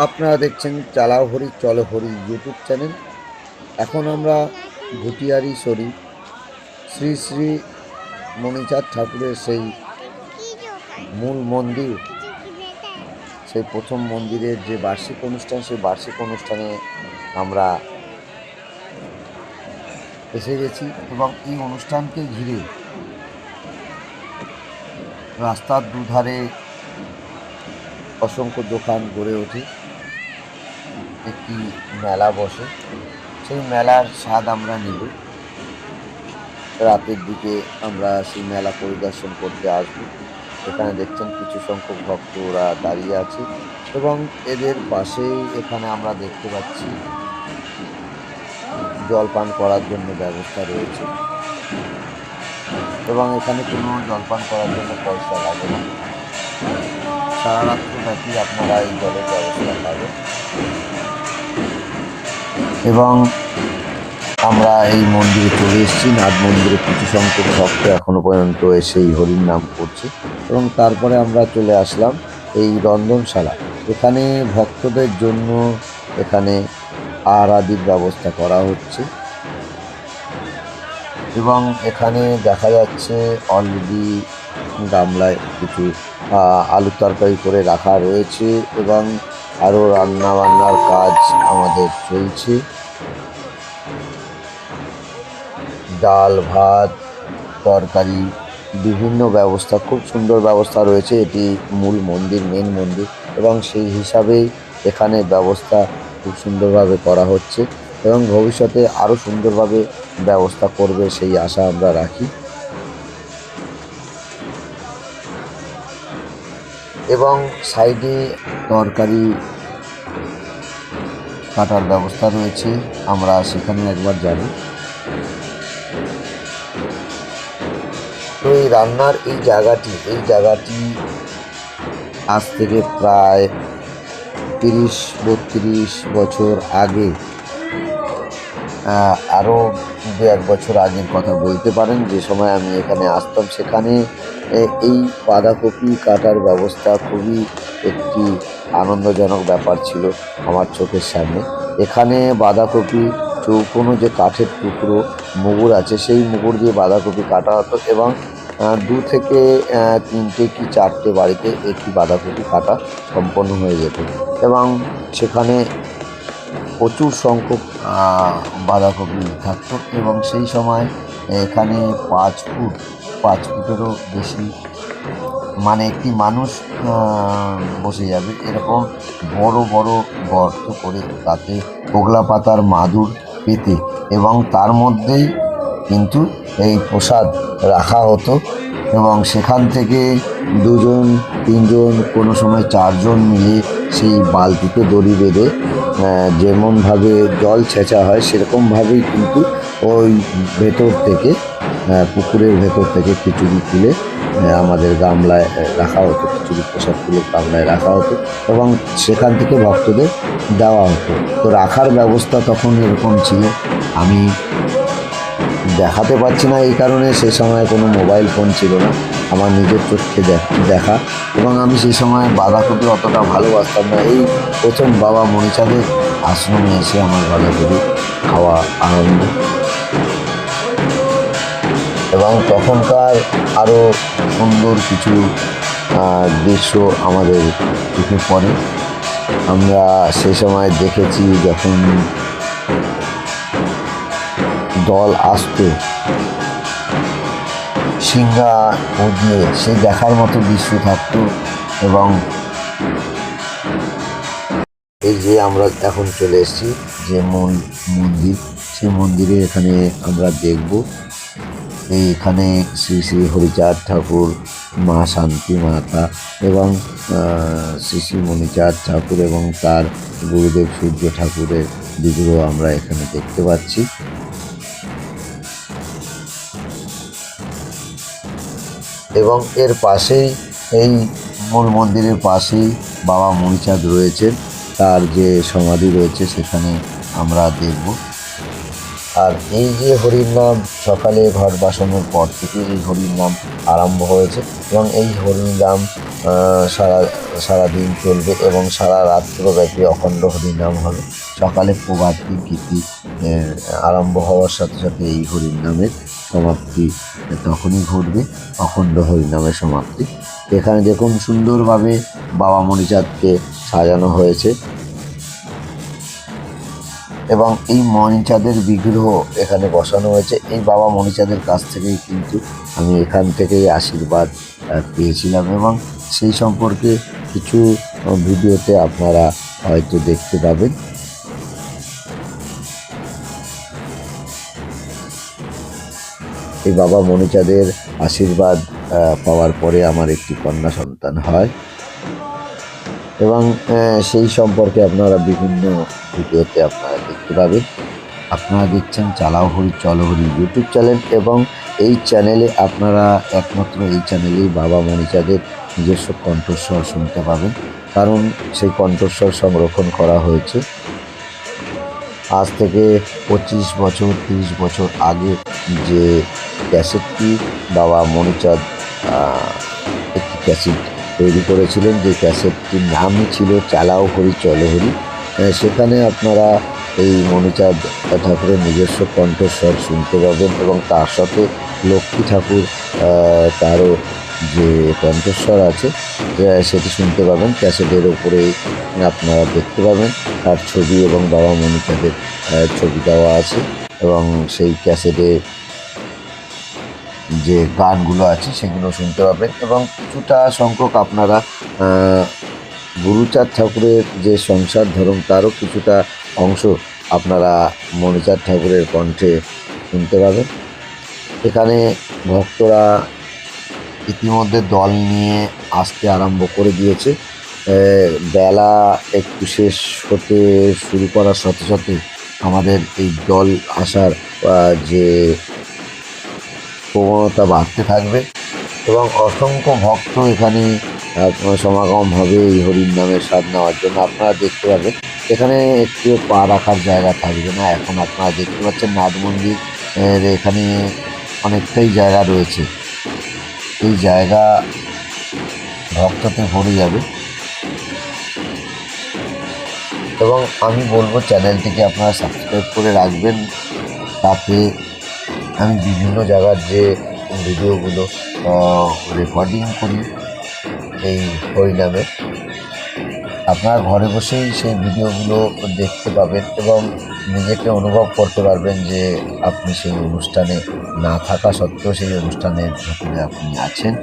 আপনারা দেখছেন চালাও হরি চলো হরি ইউটিউব চ্যানেল। এখন আমরা ভুটিয়ারি শরীফ শ্রী শ্রী মণিচাঁদ ঠাকুরের সেই মূল মন্দির, সেই প্রথম মন্দিরের যে বার্ষিক অনুষ্ঠান, সেই বার্ষিক অনুষ্ঠানে আমরা এসে গেছি এবং এই অনুষ্ঠানকে ঘিরে রাস্তার দুধারে অসংখ্য দোকান গড়ে ওঠে, একটি মেলা বসে। সেই মেলার স্বাদ আমরা নেব। রাতের দিকে আমরা সেই মেলা পরিদর্শন করতে আসবো। এখানে দেখছেন কিছু সংখ্যক ভক্তরা দাঁড়িয়ে আছে এবং এদের পাশেই এখানে আমরা দেখতে পাচ্ছি জলপান করার জন্য ব্যবস্থা রয়েছে এবং এখানে কোনো জলপান করার জন্য পয়সা লাগে না। সারা রাত্র ব্যাপী আপনারা এই জলের ব্যবস্থা পাবেন এবং আমরা এই মন্দিরে চলে এসেছি। নাথ মন্দিরে কিছু সংখ্যক ভক্ত এখনো পর্যন্ত এসে এই হরির নাম করছে এবং তারপরে আমরা চলে আসলাম এই রন্ধনশালা। এখানে ভক্তদের জন্য এখানে আদির ব্যবস্থা করা হচ্ছে এবং এখানে দেখা যাচ্ছে অলরেডি গামলায় কিছু আলুর তরকারি করে রাখা রয়েছে এবং আরও রান্নাবান্নার কাজ আমাদের চলছে। ডাল ভাত তরকারি বিভিন্ন ব্যবস্থা, খুব সুন্দর ব্যবস্থা রয়েছে। এটি মূল মন্দির, মেন মন্দির এবং সেই হিসাবেই এখানে ব্যবস্থা খুব সুন্দরভাবে করা হচ্ছে এবং ভবিষ্যতে আরও সুন্দরভাবে ব্যবস্থা করবে সেই আশা আমরা রাখি। এবং সাইডে তরকারি কাটার ব্যবস্থা রয়েছে, আমরা সেখানে একবার যাব। তো এই রান্নার এই জায়গাটি আজ থেকে প্রায় ৩০-৩২ বছর আগে, আরও ২-১ বছর আগের কথা বলতে পারেন, যে সময় আমি এখানে আসতাম সেখানে এই বাঁধাকপি কাটার ব্যবস্থা খুবই একটি আনন্দজনক ব্যাপার ছিল আমার চোখের সামনে। এখানে বাঁধাকপি চৌকোনো যে কাঠের টুকরো মুগুর আছে, সেই মুগুর দিয়ে বাঁধাকপি কাটা হতো এবং ২ থেকে ৩টে কি ৪টে বাড়িতে একটি বাঁধাকপি কাটা সম্পন্ন হয়ে যেত এবং সেখানে প্রচুর সংখ্যক বাঁধাকপি থাকতো এবং সেই সময় এখানে ৫ ফুটেরও বেশি, মানে একটি মানুষ বসে যাবে এরকম বড় বড় গর্ত করে তাতে পোগলা পাতার মাদুর পেতে এবং তার মধ্যেই কিন্তু এই প্রসাদ রাখা হতো এবং সেখান থেকে ২জন ৩জন কোনো সময় ৪জন মিলে সেই বালতিতে দড়ি বেঁধে যেমনভাবে জল ছেঁচা হয় সেরকমভাবেই কিন্তু ওই ভেতর থেকে, পুকুরের ভেতর থেকে খিচুড়ি তুলে আমাদের গামলায় রাখা হতো, খিচুড়ি প্রসাদ তুলে গামলায় রাখা হতো এবং সেখান থেকে ভক্তদের দেওয়া হতো। তো রাখার ব্যবস্থা তখন এরকম ছিল। আমি দেখাতে পারছি না এই কারণে, সে সময় কোনো মোবাইল ফোন ছিল না, আমার নিজের চোখে দেখা এবং আমি সেই সময় বাঁধাকপি অতটা ভালোবাসতাম না। এই প্রথম বাবা মণিচাঁদের আশ্রমে এসে আমার বাঁধাকপি খাওয়া আনন্দ এবং তখনকার আরও সুন্দর কিছু দৃশ্য আমাদের চোখে পড়ে। আমরা সে সময় দেখেছি যখন দল আসতো সিংহা উদিয়ে, সেই দেখার মতো দৃশ্য থাকতো এবং এই যে আমরা এখন চলে এসেছি যে মূল মন্দির, সেই মন্দিরে এখানে আমরা দেখব এইখানে শ্রী শ্রী হরিচাঁদ ঠাকুর, মা শান্তি মাতা এবং শ্রী শ্রী মণিচাঁদ ঠাকুর এবং তার গুরুদেব সূর্য ঠাকুরের বিগ্রহ আমরা এখানে দেখতে পাচ্ছি এবং এর পাশেই, এই মূল মন্দিরের পাশেই বাবা মণিচাঁদ রয়েছেন, তার যে সমাধি রয়েছে সেখানে আমরা দেখব। আর এই যে হরির নাম, সকালে ঘট বাসানোর পর থেকে এই হরির নাম আরম্ভ হয়েছে এবং এই হরির নাম সারা সারাদিন চলবে এবং সারা রাত্রব্যাপী অখণ্ড হরিনাম হবে। সকালে প্রভাতী গীতি আরম্ভ হওয়ার সাথে সাথে এই হরিনামের সমাপ্তি তখনই ঘটবে, অখণ্ড হরিনামের সমাপ্তি। এখানে দেখুন সুন্দরভাবে বাবা মণিচাঁদকে সাজানো হয়েছে এবং এই মণিচাঁদের বিগ্রহ এখানে বসানো হয়েছে। এই বাবা মণিচাঁদের কাছ থেকেই কিন্তু আমি এখান থেকেই আশীর্বাদ পেয়েছিলাম এবং সেই সম্পর্কে কিছু ভিডিওতে আপনারা হয়তো দেখতে পাবেন। এই বাবা মণিচাঁদের আশীর্বাদ পাওয়ার পরে আমার একটি কন্যা সন্তান হয় এবং সেই সম্পর্কে আপনারা বিভিন্ন ভিডিওতে আপনারা দেখতে পাবেন। আপনারা দেখছেন চালাও হরি চলো হরি ইউটিউব চ্যানেল এবং এই চ্যানেলে আপনারা একমাত্র এই চ্যানেলেই বাবা মণিচাঁদের নিজস্ব কণ্ঠস্বর শুনতে পাবেন, কারণ সেই কণ্ঠস্বর সংরক্ষণ করা হয়েছে আজ থেকে 25 বছর 30 বছর আগে। যে ক্যাসেটটি বাবা মণিচাঁদ একটি ক্যাসেট তৈরি করেছিলেন, যে ক্যাসেটটির নামই ছিল চালাও হরি চলো হরি। সেখানে আপনারা এই মণিচাঁদ ঠাকুরের নিজস্ব কণ্ঠস্বর শুনতে পাবেন এবং তার সাথে লক্ষ্মী ঠাকুর তারও যে কণ্ঠস্বর আছে সেটি শুনতে পাবেন। ক্যাসেটের ওপরে আপনারা দেখতে পাবেন তার ছবি এবং বাবা মণিচাঁদের ছবি দেওয়া আছে এবং সেই ক্যাসেটে যে গানগুলো আছে সেগুলো শুনতে পাবেন এবং কিছুটা সংখ্যক আপনারা গুরুচাঁদ ঠাকুরের যে সংসার ধর্ম তারও কিছুটা অংশ আপনারা মণিচাঁদ ঠাকুরের কণ্ঠে শুনতে পাবেন। এখানে ভক্তরা ইতিমধ্যে দল নিয়ে আসতে আরম্ভ করে দিয়েছে। বেলা একটু শেষ হতে শুরু করার সাথে সাথে আমাদের এই দল আসার যে প্রবণতা বাড়তে থাকবে এবং অসংখ্য ভক্ত এখানে সমাগম হবে এই হরির নামের স্বাদ নেওয়ার জন্য। আপনারা দেখতে পাবেন এখানে একটু পা রাখার জায়গা থাকবে না। এখন আপনারা দেখতে পাচ্ছেন নাট মন্দির এখানে অনেকটাই জায়গা রয়েছে, এই জায়গা ভক্ততে ভরে যাবে এবং আমি বলবো চ্যানেলটিকে আপনারা সাবস্ক্রাইব করে রাখবেন, তাতে আমি বিভিন্ন জায়গার যে ভিডিওগুলো রেকর্ডিং করি এই হরিনামে আপনারা ঘরে বসেই সেই ভিডিওগুলো দেখতে পাবেন এবং নিজেকে অনুভব করতে পারবেন যে আপনি সেই অনুষ্ঠানে না থাকা সত্ত্বেও সেই অনুষ্ঠানের ভেতরে আপনি আছেন।